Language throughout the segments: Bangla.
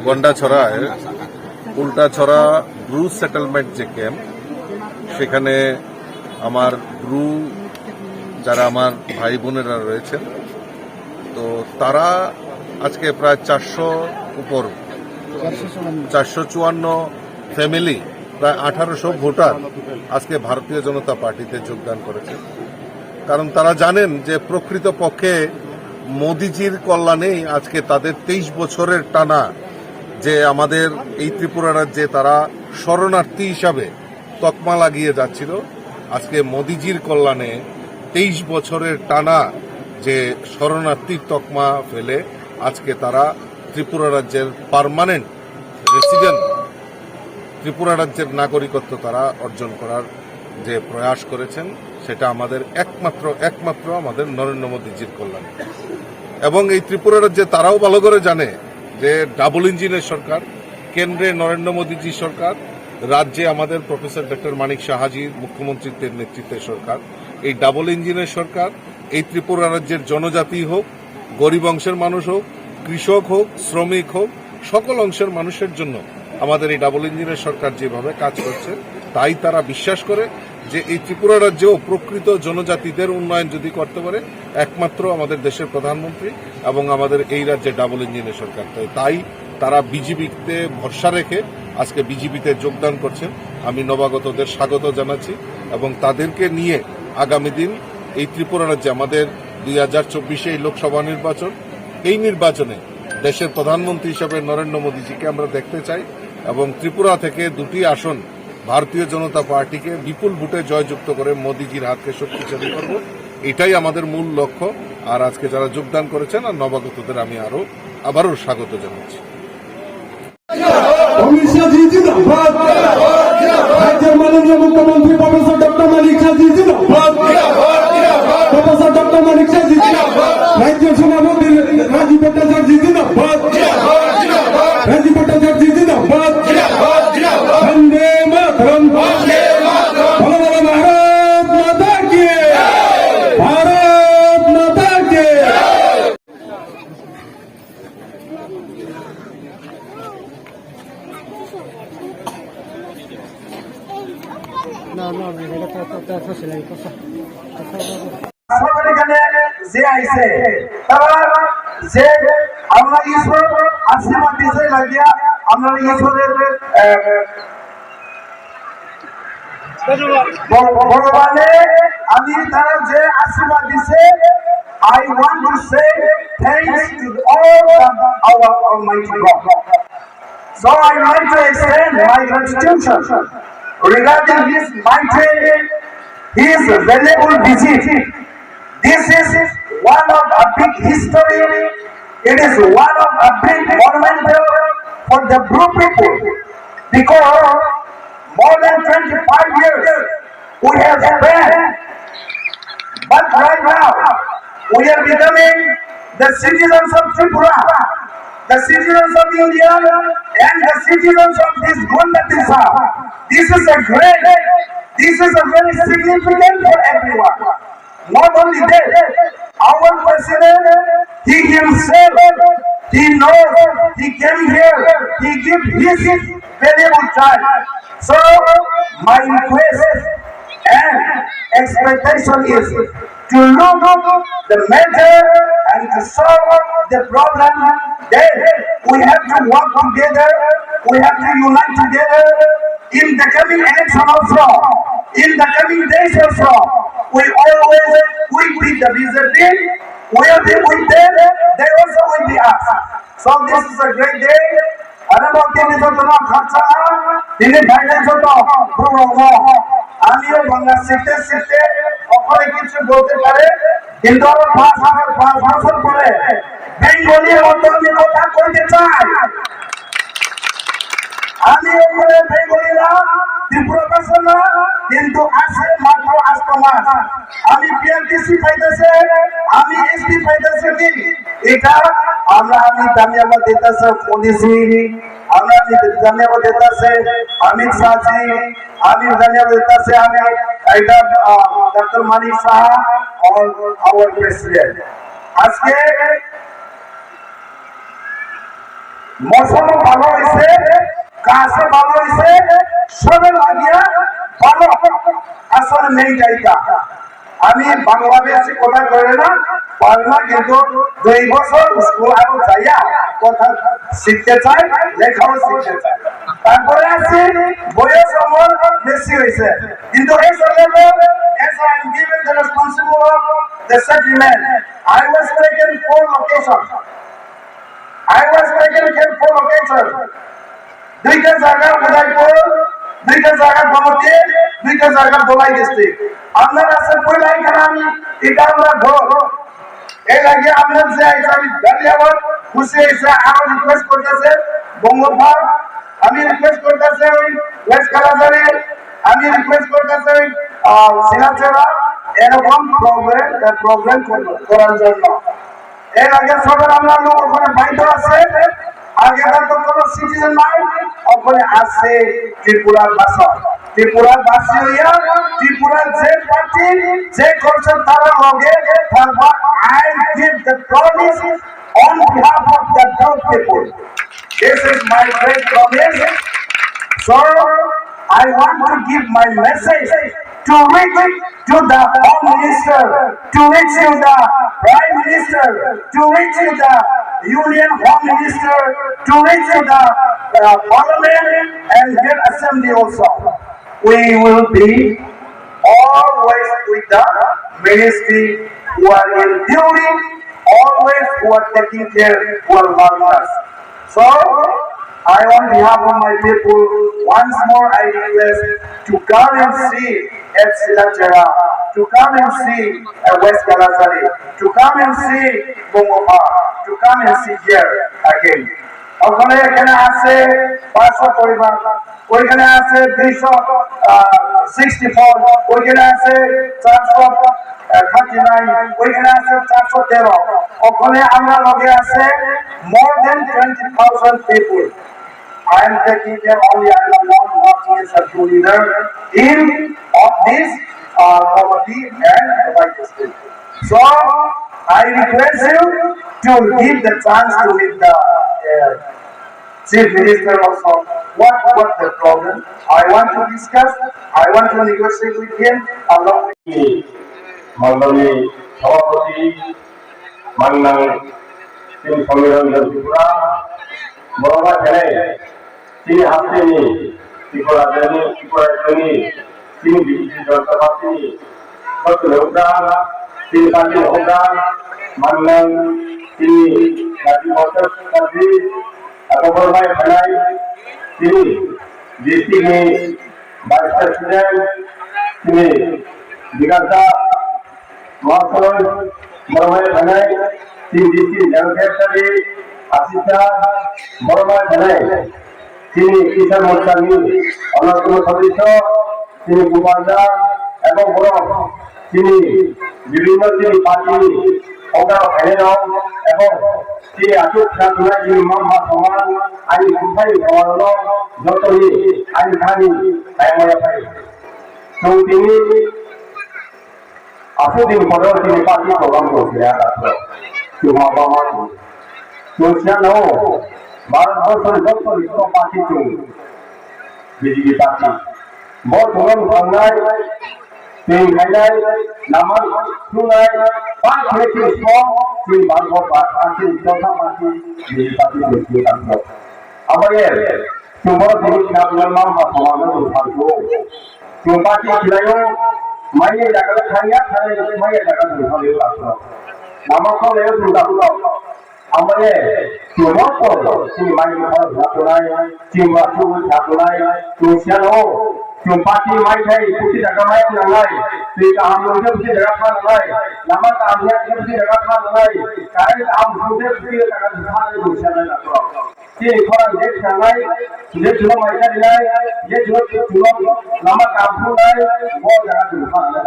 গন্ডাছড়ায় উল্টাছড়া ব্রু সেটেলমেন্ট যে ক্যাম্প, সেখানে আমার ব্রু যারা আমার ভাই বোনেরা রয়েছেন, তো তারা আজকে প্রায় 454 ফ্যামিলি, প্রায় 1800 ভোটার আজকে ভারতীয় জনতা পার্টিতে যোগদান করেছে। কারণ তারা জানেন যে প্রকৃত পক্ষে মোদিজির কল্যাণেই আজকে তাদের 23 বছরের টানা যে আমাদের এই ত্রিপুরা রাজ্যে তারা শরণার্থী হিসাবে তকমা লাগিয়ে যাচ্ছিল, আজকে মোদিজির কল্যাণে 23 বছরের টানা যে শরণার্থীর তকমা ফেলে আজকে তারা ত্রিপুরা রাজ্যের পার্মানেন্ট রেসিডেন্ট, ত্রিপুরা রাজ্যের নাগরিকত্ব তারা অর্জন করার যে প্রয়াস করেছেন, সেটা আমাদের একমাত্র আমাদের নরেন্দ্র মোদীজির কল্যাণে। এবং এই ত্রিপুরা রাজ্যে তারাও ভালো করে জানে যে ডাবল ইঞ্জিনের সরকার, কেন্দ্রে নরেন্দ্র মোদীজি সরকার, রাজ্যে আমাদের প্রফেসর ডক্টর মানিক সাহাজির মুখ্যমন্ত্রীত্বের নেতৃত্বের সরকার। এই ডাবল ইঞ্জিনের সরকার এই ত্রিপুরা রাজ্যের জনজাতি হোক, গরিব অংশের মানুষ হোক, কৃষক হোক, শ্রমিক হোক, সকল অংশের মানুষের জন্য আমাদের এই ডাবল ইঞ্জিনের সরকার যেভাবে কাজ করছে, তাই তারা বিশ্বাস করে যে এই ত্রিপুরা রাজ্যেও প্রকৃত জনজাতিদের উন্নয়ন যদি করতে পারে একমাত্র আমাদের দেশের প্রধানমন্ত্রী এবং আমাদের এই রাজ্যে ডাবল ইঞ্জিনের সরকার। তাই তারা বিজেপিতে ভরসা রেখে আজকে বিজেপিতে যোগদান করছেন। আমি নবাগতদের স্বাগত জানাচ্ছি এবং তাদেরকে নিয়ে আগামী দিন এই ত্রিপুরা রাজ্যে আমাদের 2024 এই লোকসভা নির্বাচন, এই নির্বাচনে দেশের প্রধানমন্ত্রী হিসেবে নরেন্দ্র মোদীজিকে আমরা দেখতে চাই এবং ত্রিপুরা থেকে 2টি আসন ভারতীয় জনতা পার্টিকে বিপুল ভোটে জয়যুক্ত করে মোদীজির হাতকে শক্তিশালী করব, এটাই আমাদের মূল লক্ষ্য। আর আজকে যারা যোগদান করেছেন আর নবাগতদের আমি আবারও স্বাগত জানাচ্ছি। মাননীয় মুখ্যমন্ত্রী প্রফেসর ডক্টর মানিক সাহাজি প্রফেসর ডক্টর মানিক সাহাজি, রাজ্য সভাপতি রাজীব ভট্টাচার্য জিন্দাবাদ, রাজীব ভট্টাচার্য জিন্দাবাদ, বন্দে মাতরম, ভারত মাতা কি, ভারত মাতা কি। এখানে যে আইছে তারা যে আমরা ঈশ্বর আশীর্বাদ দিতে লাগিয়া আমরা ঈশ্বরের ভগবানে আমি তারা যে আশীর্বাদ দিছে, I want to say thanks to all our Almighty God. So I like to extend my gratitude regarding this mighty, his valuable visit. This is one of a big history. It is one of a big monumental for the Bru people, because more than 25 years we have spent, but right now we are becoming the citizens of Tripura, the citizens of India, and the citizens of this Gondatisa. This is a very significant for everyone. Not only that, our president, he himself, he knows, he came here, he gave his valuable time. So my request and expectation is to look the matter and to solve the problem. Then we have to work together, we have to unite together in the coming election also, in the coming days also. We always will be the BJP, will be with them, they also will be us. So this is a great day. আমিও বাংলা শিখতে শিখতে ওখানে কিছু বলতে পারে, কিন্তু 5 বছর পরে বেঙ্গলির মতো আমি কথা কইতে চাই। আমি ওখানে বেঙ্গলিরা ত্রিপুরা ভাষা না, কিন্তু আছে মাত্র 8 মাস। আমি পিআরটিসি পাইতেছে, আমি এসটি পাইতেছে কি, এটা আমি ধন্যবাদ দিতেছে মোদীজি, আমি ধন্যবাদ দিতেছে অমিত শাহজি, আমি ধন্যবাদ দিতেছে আমি এটা ডক্টর মানিক সাহা और our president। আজকে মৌসুমও ভালো হয়েছে, গাছও ভালো হয়েছে, সবে লাগিয়া ভালো আসলে নেই জায়গা। আমি বাংলাদেশে কথা করে না পারলাম, কিন্তু 2 বছর স্কুল আরো যাইয়া কথা শিখতে চাই, লেখাও শিখতে চাই। তারপরে আছে বয়স আমার বেশি হয়েছে, কিন্তু এই সময় as I am given the responsibility of the settlement, I was taken 4 locations. I was taken 4 locations. 2টা জায়গা উদয়পুর, 2টা জায়গা গমতি, 2টা জায়গা দোলাই ডিস্ট্রিক্ট। আপনার আছে পয়লা এখানে আমি এটা আমরা ঘর এই লাগে আপনার যে আমি ধন্যবাদ খুশি হয়েছে। আরো রিকোয়েস্ট করতেছে বঙ্গোপাধ্যায়, আমি রিকোয়েস্ট করতেছে ওই ওয়েস্ট কালাজারি, আমি রিকোয়েস্ট করতেছে শিলাচড়া, এরকম প্রোগ্রাম করার জন্য। এর আগে সবার আমরা লোক ওখানে বাইরে আছে, আগে তো কোনো সিটিজেন নাই, ওখানে আছে ত্রিপুরার ভাষা। ত্রিপুরার ভাষী হইয়া ত্রিপুরার যে পার্টি যে করছে তারা লগে থাকবা। I give the promise on behalf of the Dao people. This is my great promise. So I want to give my message to reach to the Home Minister, to reach to the Prime Minister, to reach to the Union Home Minister, to reach to the Parliament and their Assembly also. We will be always with the ministry who are in duty, always who are taking care, who are loving us. So I, on behalf of my people, once more I request to come and see at Silachera, to come and see at West Kalazari, to come and see Bongopa, to come and see here again. ওখানে এখানে আছে 500 পরিবার, ওইখানে আছে 264, ওইখানে আছে 439, ওইখানে আছে 413, ওখানে আমরা লগে আছে more than 20,000 people. I am taking them only. I am not working as a true leader in of this committee and the district. So I request you to give the chance to meet the Chief Minister also. What the problem? I want to discuss. I want to negotiate with him along with Mandali Sawapati Manang Tim Pamiran Tiripura Boroma Chennai Tim Hastini Tripura Jani Tim Biji Josapati Batu Hogda Tim Pati Hogda Manang Tim Nadi Motor Nadi atau Boroma Chennai Tim District Vice President Tim Diganta Marshal Boroma Chennai Tim District General Secretary Asita Boroma Chennai তিনি কিষাণ মোর্চার অন্যতম সদস্য, তিনি গোপালদা এবং বড় তিনি বিভিন্ন তিনি পার্টি ওটা ফেলে দাও এবং তিনি আটক ছাত্ররা যিনি মহা সমান আইন কোথায় সমাধান যতই আইন খানি তাই মনে পাই তো তিনি আসুদিন পরেও তিনি পার্টি প্রোগ্রাম করছিলেন চলছিলেন ভারতবর্ষের যত লিপ্ত পার্টি চল বিজেপি পার্টি বর্তমান বাংলায় সেই মেলায় নামাজ শুনায় পাঁচ হয়েছে সব সেই ভারত পার্টি চৌথা party BJP party BJP party আমাদের তোমার জিনিস না নাম বা সমাধান ভালো তুমি পার্টি খিলায়ও মাইনে জায়গা খাইয়া খাই মাইনে জায়গা ধরে রাখো নামাজও লেও দুর্গা আমাদের তোমার পর তুমি মাইনে খাওয়া ঝাঁকুনায় চিমা চুল ঝাঁকুনায় তুমি জানো তুমি পার্টি মাই খাই 20 টাকা মাই নাই তুই কাম লোকে 20 টাকা খা নাই নামাজ আমি 20 টাকা খা নাই কারণ আম সুদে 20 টাকা খা নাই বসে নাই যে খরা দেখ নাই যে জুলো মাইকা দিলাই যে জুলো নামাজ কাম নাই বহু জায়গা তুমি খা নাই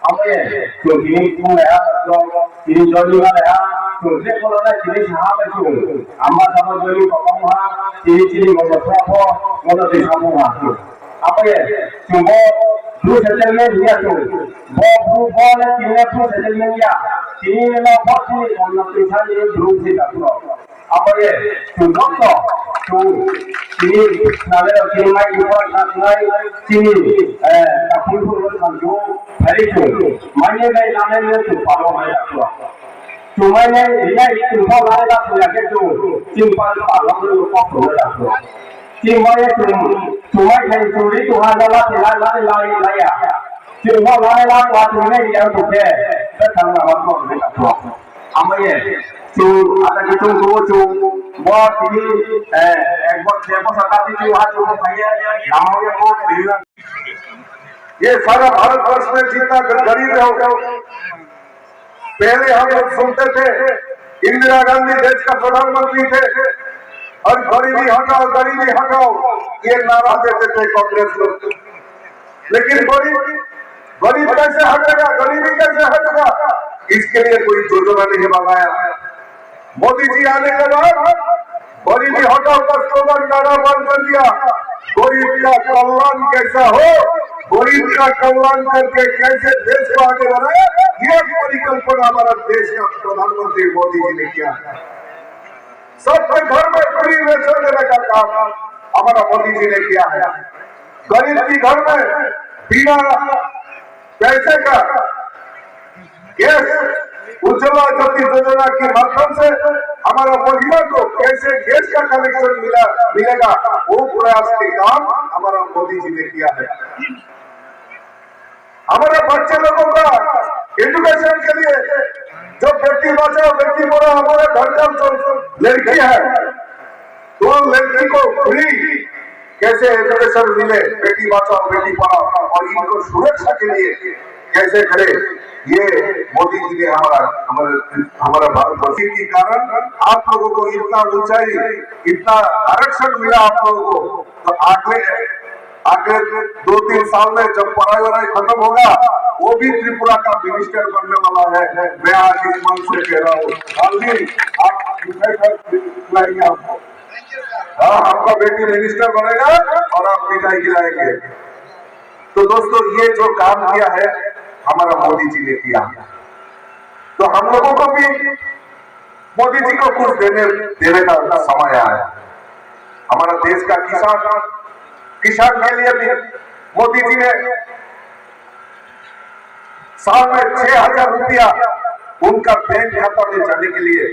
আমাদের তুমি কোনে আসলো তিনি জলি না তো যে কোন না তিনি সাহাবে তো আমরা সমাজ জলি কমহা তিনি মতফা মততে সামহা আমাদের তুমি দু সেটেলমেন্ট নিয়া তো বহু বলে তিনি দু সেটেলমেন্ট নিয়া তিনি না পাচ্ছি অন্য পেশায় গ্রুপ থেকে আসলো 아버지 중독도 진이 나래요 진마이 유관 나스나이 진이 불불을 산주 배리주 만약에 나면은 좀 바로 말이야 주말에 이날 중포 나래가 소야겠죠 진발 발랑을 꺾어야 진마에 주말 된 줄이 또 하나가 라이야 중포 나래가 와중에 이양 좋게 배타는 나가서 그랬죠 아버지 ada gitu buat ini buat siapa sakit itu हाथ को भैया नामों को मिलना ये सारा भारतवर्ष में जितना गरीब है पहले हम लोग सुनते थे इंदिरा गांधी देश का प्रधानमंत्री थे और गरीबी हटाओ ये नारा देते थे कांग्रेस लोग लेकिन गरीब कैसे हटेगा गरीबी कैसे हटेगा इसके लिए कोई योजना नहीं बनाया मोदी जी आने के बाद गरीबी हटाओ का स्लोगन नारा बंद कर दिया गरीब का कल्याण कैसा हो गरीब का कल्याण करके कैसे देश को आगे बढ़ाए ये परिकल्पना हमारा देश का प्रधानमंत्री मोदी जी ने किया है सबके घर में फ्री राशन देने का काम हमारा मोदी जी ने किया है गरीब की घर में बिना पैसे का गैस उज्ज्वला ज्योति योजना के माध्यम से हमारा महिला को कैसे गैस का कनेक्शन मिलेगा वो प्रयास के काम हमारा मोदी जी ने किया है हमारे बच्चे लोगों का एजुकेशन के लिए जो बेटी बचाओ बेटी पढ़ाओ हमारे घर का जो लड़की है तो लड़की को फ्री कैसे एजुकेशन मिले बेटी बचाओ बेटी पढ़ाओ और इनको सुरक्षा के लिए कैसे करे ये मोदी जी ने हमारा भारतवर्ष के कारण आप लोगों को इतना ऊंचाई इतना आरक्षण मिला आप लोगों को तो आगे 2-3 साल में जब पढ़ाई खत्म होगा वो भी त्रिपुरा का मिनिस्टर बनने वाला है मैं आज इस मन से कह रहा हूँ आप आपको हाँ आपका बेटी मिनिस्टर बनेगा और आप मिठाई खिलाएंगे तो दोस्तों ये जो काम किया है हमारा मोदी जी ने किया तो हम लोगों को भी मोदी जी को कुछ देने का समय आया हमारा देश का किसान के लिए भी मोदी जी ने साल में 6,000 रुपया उनका बैंक खाता में जाने के लिए